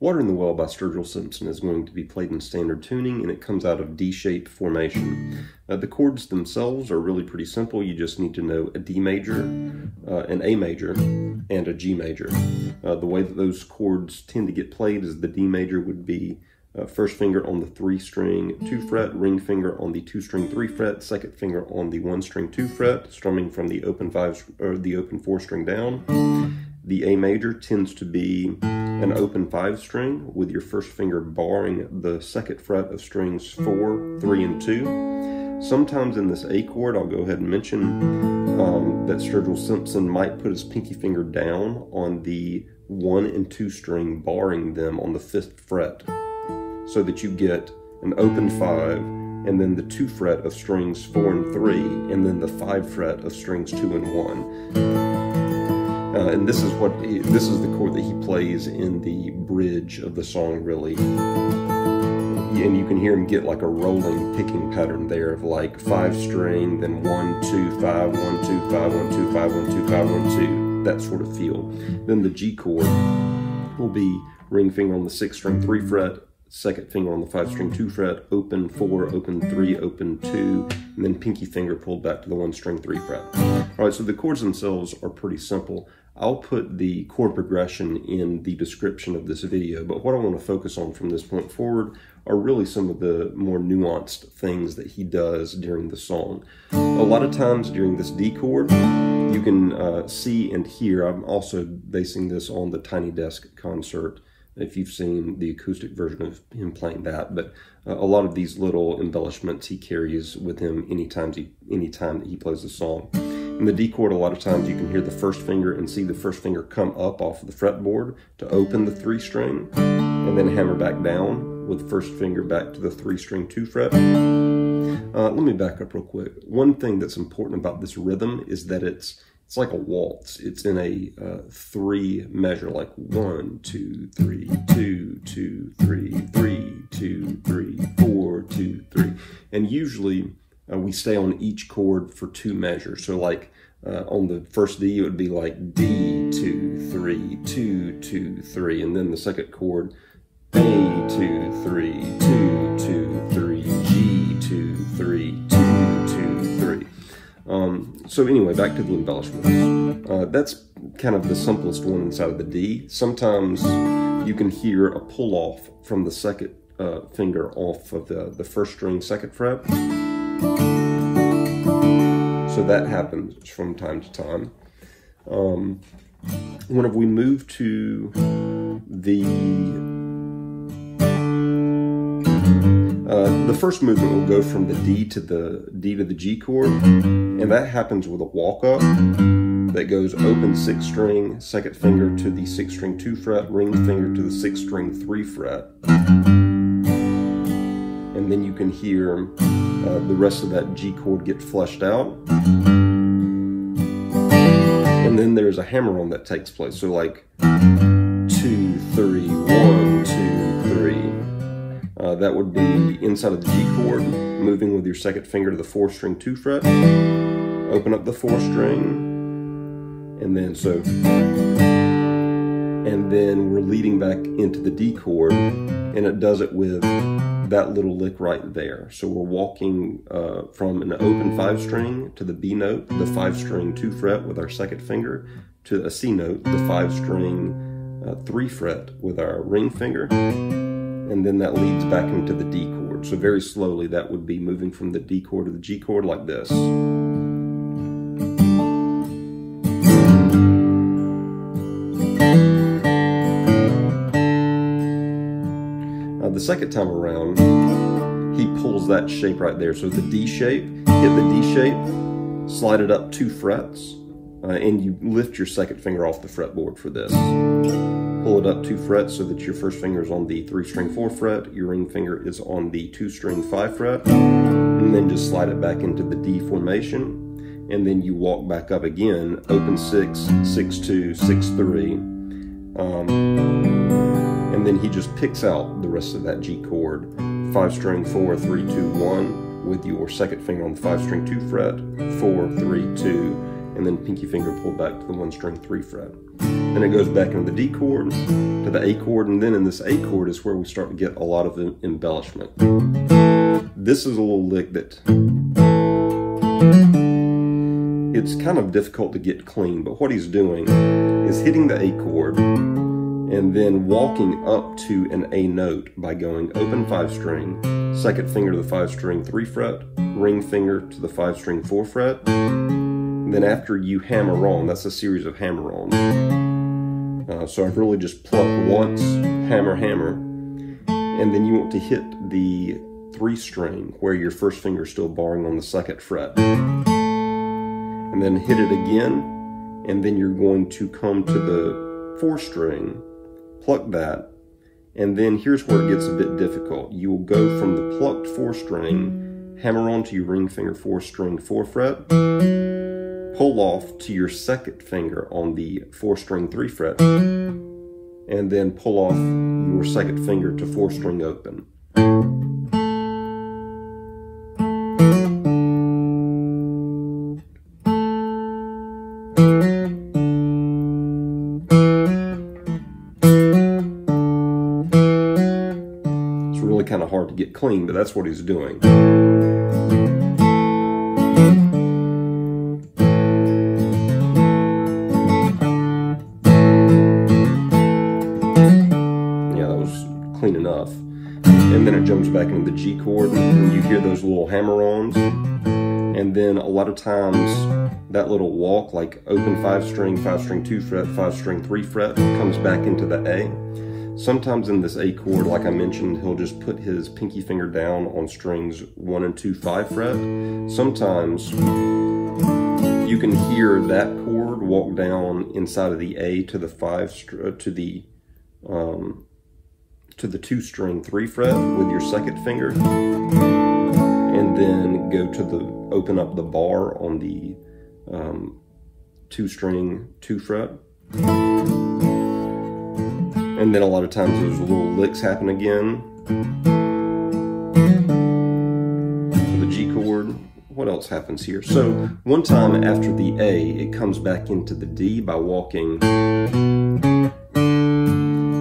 Water in the Well by Sturgill Simpson is going to be played in standard tuning, and it comes out of D-shaped formation. The chords themselves are really pretty simple. You just need to know a D major, an A major, and a G major. The way that those chords tend to get played is the D major would be first finger on the 3-string 2-fret, ring finger on the 2-string 3-fret, second finger on the 1-string 2-fret, strumming from the open 4-string down. The A major tends to be an open 5-string with your first finger barring the second fret of strings 4, 3, and 2. Sometimes in this A chord, I'll go ahead and mention that Sturgill Simpson might put his pinky finger down on the 1 and 2 string, barring them on the 5th fret, so that you get an open 5, and then the 2 fret of strings 4 and 3, and then the 5 fret of strings 2 and 1. And this is the chord that he plays in the bridge of the song, really. And you can hear him get like a rolling picking pattern there of like 5-string, then 1, 2, 5, 1, 2, 5, 1, 2, 5, 1, 2, 5, 1, 2, that sort of feel. Then the G chord will be ring finger on the 6-string 3-fret, second finger on the 5-string 2-fret, open 4, open 3, open 2, and then pinky finger pulled back to the 1-string 3-fret. All right, so the chords themselves are pretty simple. I'll put the chord progression in the description of this video, but what I want to focus on from this point forward are really some of the more nuanced things that he does during the song. A lot of times during this D chord, you can see and hear, I'm also basing this on the Tiny Desk concert, if you've seen the acoustic version of him playing that, but a lot of these little embellishments he carries with him anytime that he plays the song. In the D chord, a lot of times you can hear the first finger and see the first finger come up off of the fretboard to open the 3-string, and then hammer back down with first finger back to the 3-string 2-fret. Let me back up real quick. One thing that's important about this rhythm is that it's like a waltz. It's in a 3 measure, like 1, 2, 3, 2, 2, 3, 3, 2, 3, 4, 2, 3. And usually we stay on each chord for 2 measures. So like on the first D, it would be like D, 2, 3, 2, 2, 3. And then the second chord, A, 2, 3, 2, 2, 3, G, 2, 3, 2, 2, 3. So anyway, back to the embellishments. That's kind of the simplest one inside of the D. Sometimes you can hear a pull off from the second finger off of the first string 2nd fret. So that happens from time to time. Whenever we move to the first movement will go from the D to the G chord, and that happens with a walk up that goes open 6-string, second finger to the 6-string 2-fret, ring finger to the 6-string 3-fret. And then you can hear the rest of that G chord get fleshed out. And then there's a hammer-on that takes place. So like 2, 3, 1, 2, 3. That would be inside of the G chord, moving with your second finger to the 4-string 2-fret, open up the 4-string, and then we're leading back into the D chord, and it does it with that little lick right there. So we're walking from an open 5-string to the B note, the 5-string 2-fret with our second finger, to a C note, the 5-string 3-fret with our ring finger, and then that leads back into the D chord. So very slowly, that would be moving from the D chord to the G chord like this. The second time around, he pulls that shape right there. So the D shape, hit the D shape, slide it up 2 frets, and you lift your second finger off the fretboard for this. Pull it up 2 frets so that your first finger is on the 3-string 4-fret, your ring finger is on the 2-string 5-fret, and then just slide it back into the D formation, and then you walk back up again, open 6, 6, 2, 6, 3, and then he just picks out the rest of that G chord, 5-string 4, 3, 2, 1, with your second finger on the 5-string 2-fret, 4, 3, 2, and then pinky finger pulled back to the 1-string 3-fret. then it goes back into the D chord, to the A chord, and then in this A chord is where we start to get a lot of embellishment. This is a little lick that it's kind of difficult to get clean, but what he's doing is hitting the A chord and then walking up to an A note by going open 5 string, second finger to the 5 string 3 fret, ring finger to the 5 string 4 fret. Then after you hammer on, that's a series of hammer-ons. So I've really just plucked once, hammer, hammer, and then you want to hit the 3 string where your first finger is still barring on the 2nd fret. And then hit it again, and then you're going to come to the 4 string, pluck that, and then here's where it gets a bit difficult. You will go from the plucked 4 string, hammer on to your ring finger 4 string 4 fret, pull off to your 2nd finger on the 4 string 3 fret, and then pull off your 2nd finger to 4 string open. It's really kind of hard to get clean, but that's what he's doing. Clean enough. And then it jumps back into the G chord, and you hear those little hammer-ons. And then a lot of times that little walk, like open 5 string 2 fret, 5 string 3 fret, comes back into the A. Sometimes in this A chord, like I mentioned, he'll just put his pinky finger down on strings 1 and 2 5 fret. Sometimes you can hear that chord walk down inside of the A to the 2 string 3 fret with your 2nd finger, and then go to the open up the bar on the 2 string 2 fret, and then a lot of times those little licks happen again for the G chord. What else happens here? So one time after the A, it comes back into the D by walking.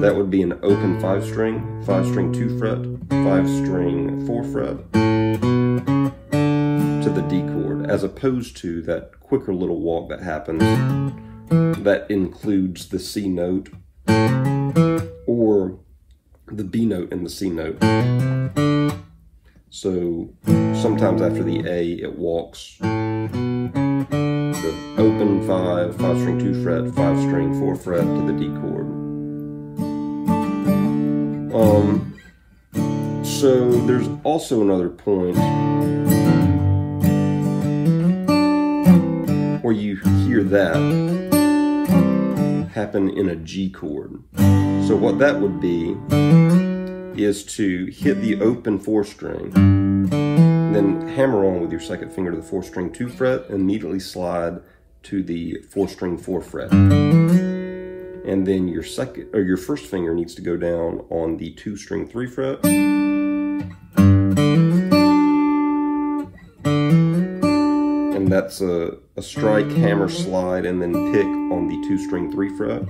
That would be an open 5 string 2 fret, 5 string 4 fret to the D chord, as opposed to that quicker little walk that happens that includes the C note or the B note and the C note. So sometimes after the A, it walks the open 5 string 2 fret, 5 string 4 fret to the D chord. So there's also another point where you hear that happen in a G chord. So what that would be is to hit the open 4 string, then hammer on with your 2nd finger to the 4 string 2 fret, and immediately slide to the 4 string 4 fret. And then your first finger needs to go down on the 2 string 3 fret, and that's a strike, hammer, slide, and then pick on the 2 string 3 fret,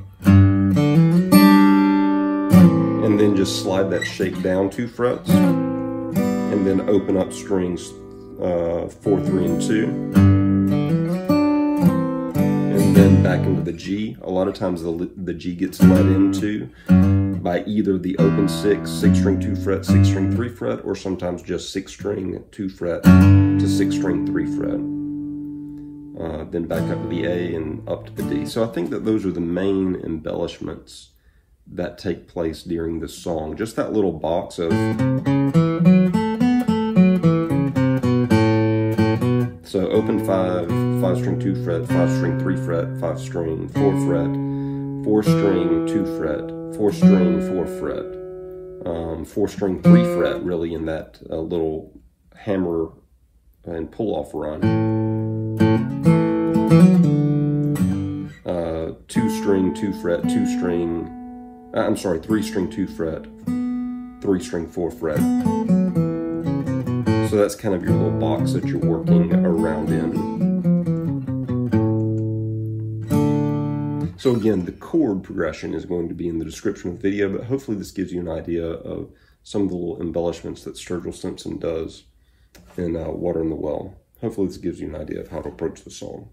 and then just slide that shape down 2 frets, and then open up strings 4, 3, and 2. And then back into the G. A lot of times the G gets let into by either the open 6 string 2 fret, 6 string 3 fret, or sometimes just 6 string 2 fret to 6 string 3 fret. Then back up to the A and up to the D. So I think that those are the main embellishments that take place during this song. Just that little box of... So open 5 string 2 fret, 5 string 3 fret, 5 string 4 fret, 4 string 2 fret, 4 string 4 fret, 4 string 3 fret really in that little hammer and pull off run. 2 string 2 fret, 3 string 2 fret, 3 string 4 fret. So that's kind of your little box that you're working around in. So again, the chord progression is going to be in the description of the video, but hopefully this gives you an idea of some of the little embellishments that Sturgill Simpson does in Water in the Well. Hopefully this gives you an idea of how to approach the song.